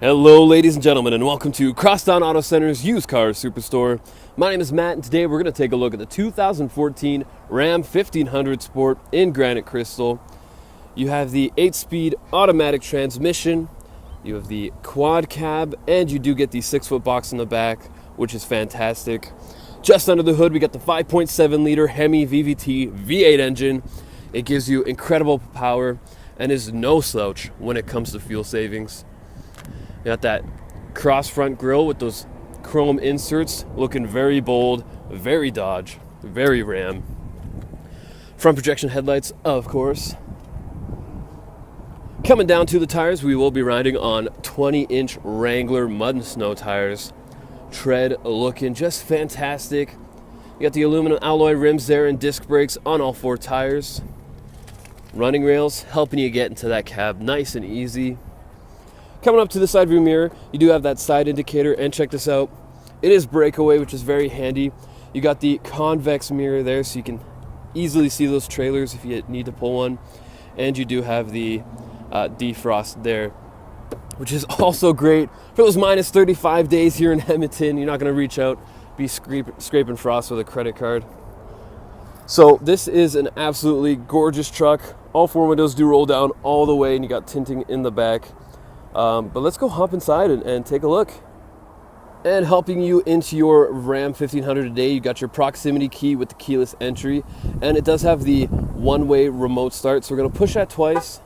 Hello ladies and gentlemen, and welcome to Crosstown Auto Center's used car superstore. My name is Matt, and today we're going to take a look at the 2014 Ram 1500 Sport in granite crystal. You have the 8-speed automatic transmission, you have the quad cab, and you do get the 6-foot box in the back, which is fantastic. Just under the hood we got the 5.7 liter Hemi VVT V8 engine. It gives you incredible power and is no slouch when it comes to fuel savings. You got that cross front grille with those chrome inserts, looking very bold, very Dodge, very Ram. Front projection headlights, of course. Coming down to the tires, we will be riding on 20-inch Wrangler mud and snow tires. Tread looking just fantastic. You got the aluminum alloy rims there and disc brakes on all 4 tires. Running rails helping you get into that cab nice and easy. Coming up to the side view mirror, you do have that side indicator, and check this out. It is breakaway, which is very handy. You got the convex mirror there, so you can easily see those trailers if you need to pull one. And you do have the defrost there, which is also great for those minus 35 days here in Edmonton. You're not going to reach out, be scraping frost with a credit card. So this is an absolutely gorgeous truck. All 4 windows do roll down all the way, and you got tinting in the back. But let's go hop inside and take a look. And helping you into your Ram 1500 today, you got your proximity key with the keyless entry, and it does have the one-way remote start, so we're going to push that twice.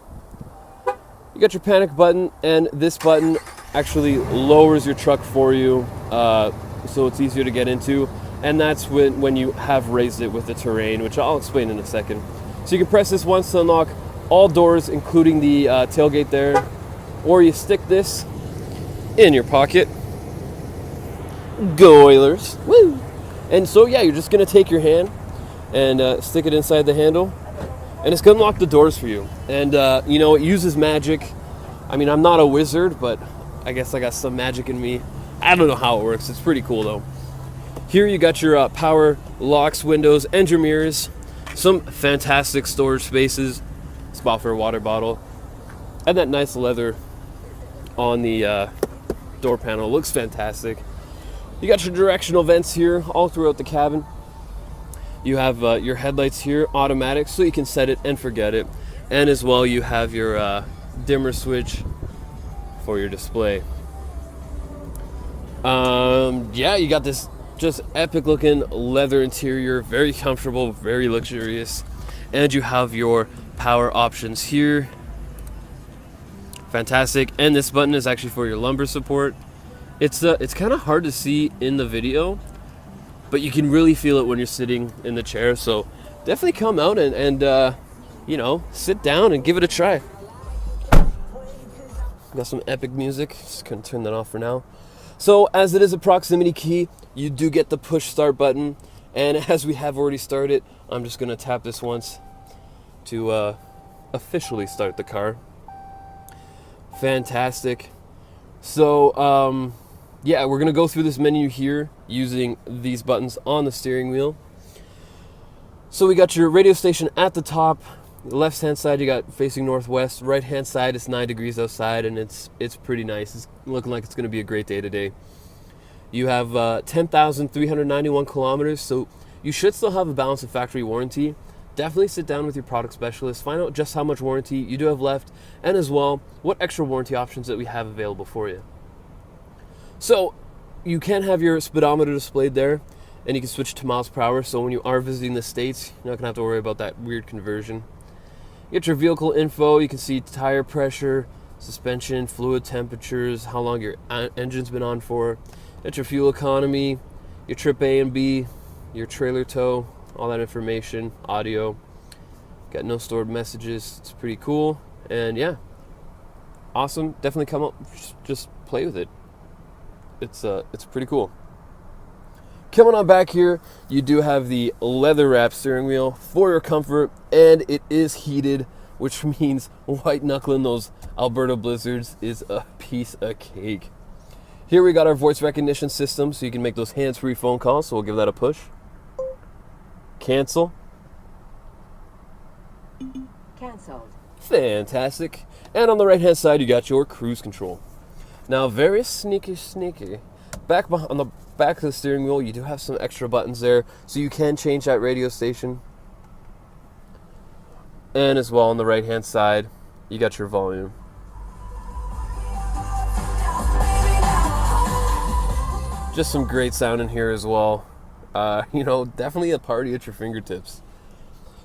You got your panic button, and this button actually lowers your truck for you, so it's easier to get into, and that's when you have raised it with the terrain, which I'll explain in a second. So you can press this once to unlock all doors, including the tailgate there. Or you stick this in your pocket. Go Oilers! Woo! And so yeah, you're just gonna take your hand and stick it inside the handle, and it's gonna unlock the doors for you. And you know, it uses magic. I mean, I'm not a wizard, but I guess I got some magic in me. I don't know how it works. It's pretty cool though. Here you got your power locks, windows, and your mirrors. Some fantastic storage spaces. Spot for a water bottle, and that nice leather on the door panel. Looks fantastic. You got your directional vents here all throughout the cabin. You have your headlights here, automatic, so you can set it and forget it. And as well, you have your dimmer switch for your display. Yeah, you got this just epic looking leather interior, very comfortable, very luxurious. And you have your power options here. Fantastic. And this button is actually for your lumbar support. It's kind of hard to see in the video, but you can really feel it when you're sitting in the chair. So definitely come out and you know, sit down and give it a try. Got some epic music. Just gonna turn that off for now. So as it is a proximity key, you do get the push start button, and as we have already started, I'm just gonna tap this once to officially start the car. Fantastic. So yeah, we're gonna go through this menu here using these buttons on the steering wheel. So we got your radio station at the top. The left hand side you got facing northwest. Right hand side it's 9 degrees outside, and it's pretty nice. It's looking like it's gonna be a great day today. You have 10,391 kilometers, so you should still have a balance of factory warranty. Definitely sit down with your product specialist, find out just how much warranty you do have left, and as well, what extra warranty options that we have available for you. So, you can have your speedometer displayed there, and you can switch to miles per hour, so when you are visiting the States, you're not going to have to worry about that weird conversion. You get your vehicle info, you can see tire pressure, suspension, fluid temperatures, how long your engine's been on for, you get your fuel economy, your trip A and B, your trailer tow, all that information, audio. Got no stored messages. It's pretty cool. And yeah, awesome. Definitely come up, just play with it. It's pretty cool. Coming on back here, you do have the leather wrapped steering wheel for your comfort, and it is heated, which means white knuckling those Alberta blizzards is a piece of cake. Here we got our voice recognition system, so you can make those hands-free phone calls. So we'll give that a push. Cancel. Canceled. Fantastic. And on the right hand side you got your cruise control. Now, very sneaky. On the back of the steering wheel, you do have some extra buttons there, so you can change that radio station. And as well on the right-hand side, you got your volume. Just some great sound in here as well. Definitely a party at your fingertips.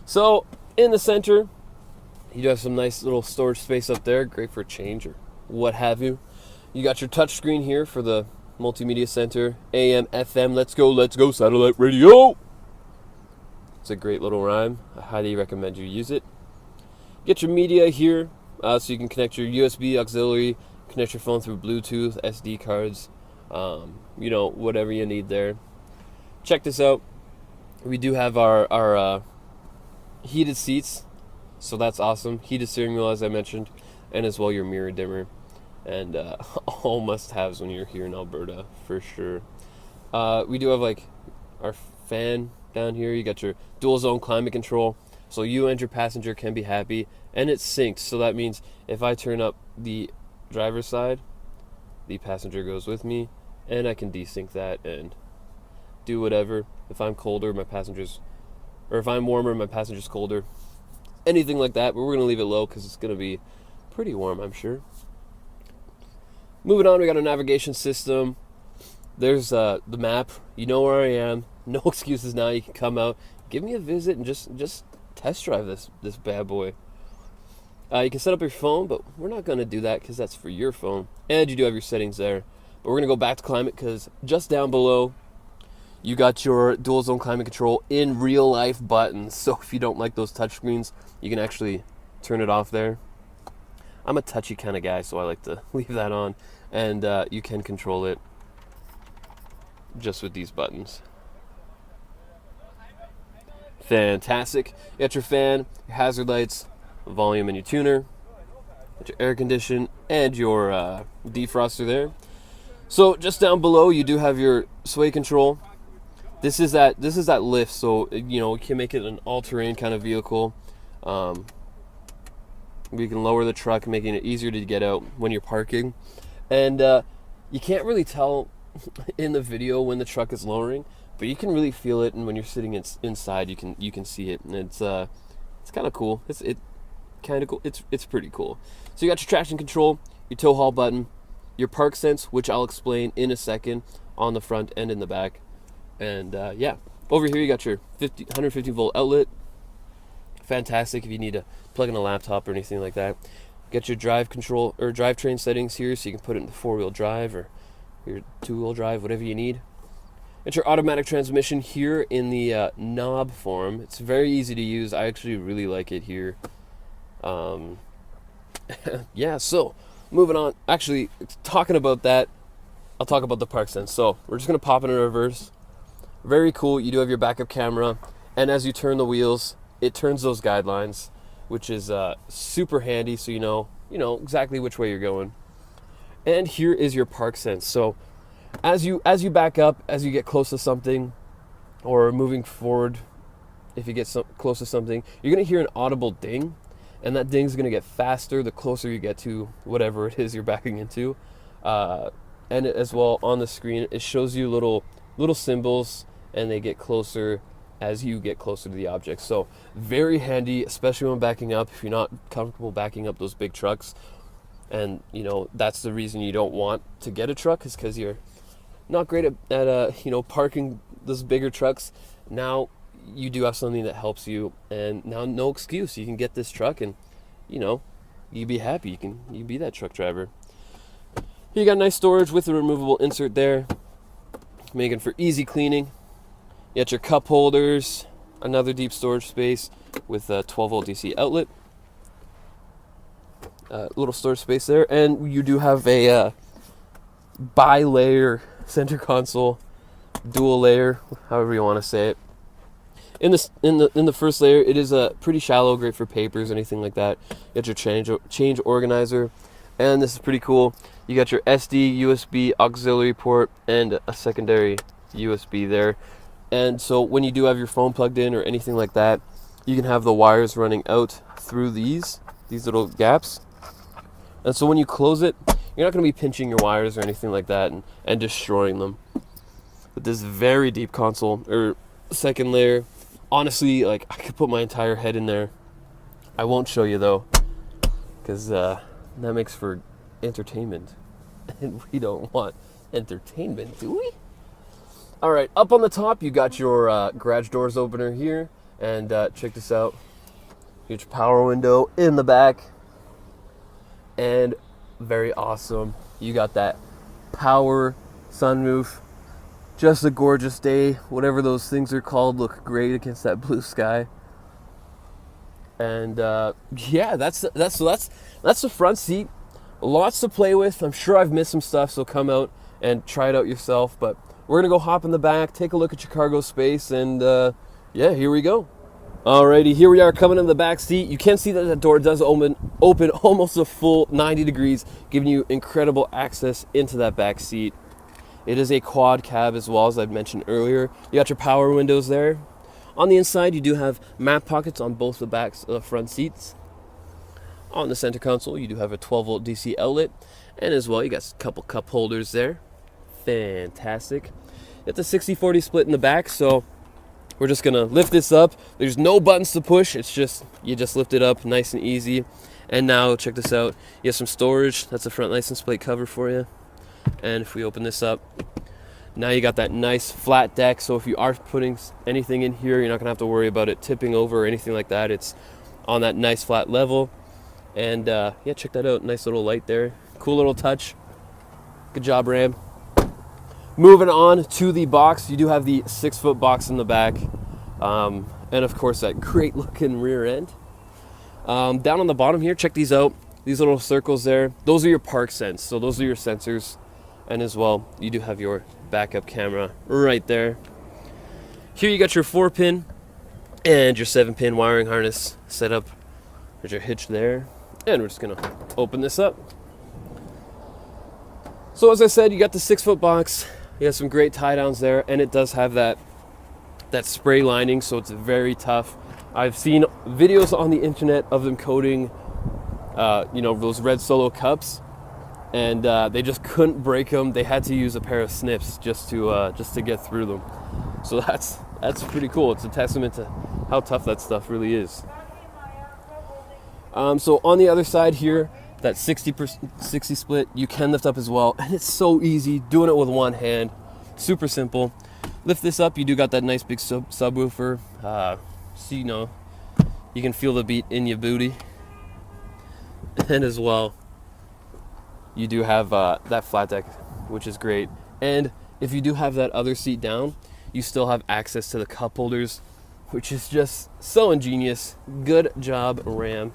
So, in the center, you do have some nice little storage space up there, great for change or what have you. You got your touch screen here for the multimedia center, AM, FM, let's go, satellite radio. It's a great little rhyme. I highly recommend you use it. Get your media here, so you can connect your USB auxiliary, connect your phone through Bluetooth, SD cards, whatever you need there. Check this out. We do have our heated seats, so that's awesome. Heated steering wheel, as I mentioned, and as well your mirror dimmer. And all must-haves when you're here in Alberta, for sure. We do have like our fan down here. You got your dual zone climate control, so you and your passenger can be happy. And it's synced, so that means if I turn up the driver's side, the passenger goes with me, and I can desync that and do whatever. If I'm colder, if I'm warmer, my passenger's colder. Anything like that, but we're going to leave it low because it's going to be pretty warm, I'm sure. Moving on, we got a navigation system. There's the map. You know where I am. No excuses now. You can come out, give me a visit, and just test drive this bad boy. You can set up your phone, but we're not going to do that because that's for your phone. And you do have your settings there. But we're going to go back to climate because just down below, you got your dual zone climate control in real life buttons. So if you don't like those touchscreens, you can actually turn it off there. I'm a touchy kind of guy, so I like to leave that on. And you can control it just with these buttons. Fantastic. You got your fan, your hazard lights, volume, and your tuner. Got your air condition and your defroster there. So just down below, you do have your sway control. This is that lift, so you can make it an all-terrain kind of vehicle. We can lower the truck, making it easier to get out when you're parking. And you can't really tell in the video when the truck is lowering, but you can really feel it. And when you're sitting inside, you can see it, and it's kind of cool. It's pretty cool. So you got your traction control, your tow haul button, your park sense, which I'll explain in a second, on the front and in the back. And over here you got your 150 volt outlet. Fantastic if you need to plug in a laptop or anything like that. Get your drive control or drivetrain settings here, so you can put it into 4-wheel drive or your 2-wheel drive, whatever you need. Get your automatic transmission here in the knob form. It's very easy to use. I actually really like it here. So moving on. Actually, talking about that, I'll talk about the park sense. So we're just going to pop it in reverse. Very cool. You do have your backup camera, and as you turn the wheels, it turns those guidelines, which is super handy, so you know exactly which way you're going. And here is your park sense. So as you back up, as you get close to something, or moving forward, if you get close to something, you're going to hear an audible ding, and that ding is going to get faster the closer you get to whatever it is you're backing into. And as well, on the screen, it shows you little symbols, and they get closer as you get closer to the object. So very handy, especially when backing up, if you're not comfortable backing up those big trucks. And that's the reason you don't want to get a truck, is because you're not great at parking those bigger trucks. Now you do have something that helps you, and now no excuse, you can get this truck, and you be happy. You can be that truck driver. You got nice storage with a removable insert there, making for easy cleaning. You got your cup holders, another deep storage space with a 12 volt DC outlet. Little storage space there, and you do have a bi-layer center console, dual layer, however you want to say it. In the first layer, it is pretty shallow, great for papers, anything like that. You got your change organizer, and this is pretty cool. You got your SD, USB auxiliary port, and a secondary USB there. And so when you do have your phone plugged in or anything like that, you can have the wires running out through these little gaps. And so when you close it, you're not going to be pinching your wires or anything like that and destroying them. But this very deep console, or second layer, honestly, like, I could put my entire head in there. I won't show you though, because that makes for entertainment, and we don't want entertainment, do we? All right, up on the top, you got your garage doors opener here, and check this out. Huge power window in the back, and very awesome. You got that power sunroof. Just a gorgeous day. Whatever those things are called look great against that blue sky. And yeah, that's the front seat. Lots to play with. I'm sure I've missed some stuff, so come out and try it out yourself. But we're gonna go hop in the back, take a look at your cargo space, and yeah, here we go. Alrighty, here we are coming in the back seat. You can see that the door does open almost a full 90 degrees, giving you incredible access into that back seat. It is a quad cab as well, as I mentioned earlier. You got your power windows there. On the inside, you do have map pockets on both the backs of the front seats. On the center console, you do have a 12-volt DC outlet, and as well, you got a couple cup holders there. Fantastic. It's a 60-40 split in the back, so we're just gonna lift this up. There's no buttons to push. It's just, you just lift it up nice and easy. And now, check this out. You have some storage. That's a front license plate cover for you. And if we open this up, now you got that nice flat deck. So if you are putting anything in here, you're not gonna have to worry about it tipping over or anything like that. It's on that nice flat level. And yeah, check that out. Nice little light there. Cool little touch. Good job, Ram. Moving on to the box, you do have the 6-foot box in the back. And of course, that great looking rear end. Down on the bottom here, check these out. These little circles there, those are your park sense. So those are your sensors. And as well, you do have your backup camera right there. Here you got your 4-pin and your 7-pin wiring harness set up. There's your hitch there. And we're just gonna open this up. So as I said, you got the 6-foot box. You have some great tie downs there, and it does have that spray lining, so it's very tough. I've seen videos on the internet of them coating, those red Solo cups, and they just couldn't break them. They had to use a pair of snips just to get through them. So that's pretty cool. It's a testament to how tough that stuff really is. So on the other side here, that 60 split, you can lift up as well, and it's so easy doing it with one hand. Super simple. Lift this up, you do got that nice big subwoofer, so you can feel the beat in your booty. And as well, you do have that flat deck, which is great. And if you do have that other seat down, you still have access to the cup holders, which is just so ingenious. Good job, Ram,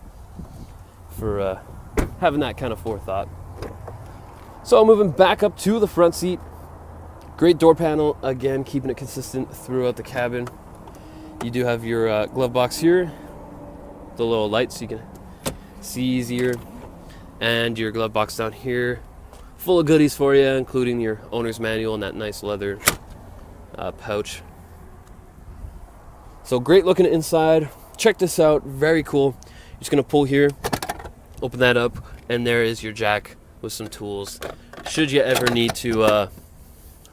for having that kind of forethought. So moving back up to the front seat, great door panel, again keeping it consistent throughout the cabin. You do have your glove box here, the little lights so you can see easier, and your glove box down here, full of goodies for you, including your owner's manual and that nice leather pouch. So great looking inside. Check this out, very cool. You're just gonna pull here, open that up, and there is your jack with some tools should you ever need to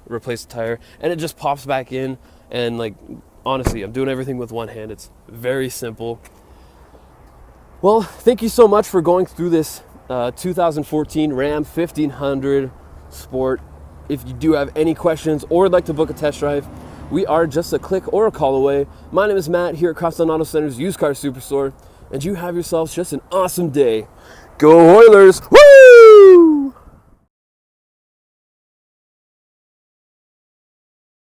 replace the tire. And it just pops back in, and like, honestly, I'm doing everything with one hand. It's very simple. Well, thank you so much for going through this 2014 Ram 1500 Sport. If you do have any questions or would like to book a test drive, we are just a click or a call away. My name is Matt here at Crosstown Auto Center's used car superstore, and you have yourselves just an awesome day. Go Oilers! Woo!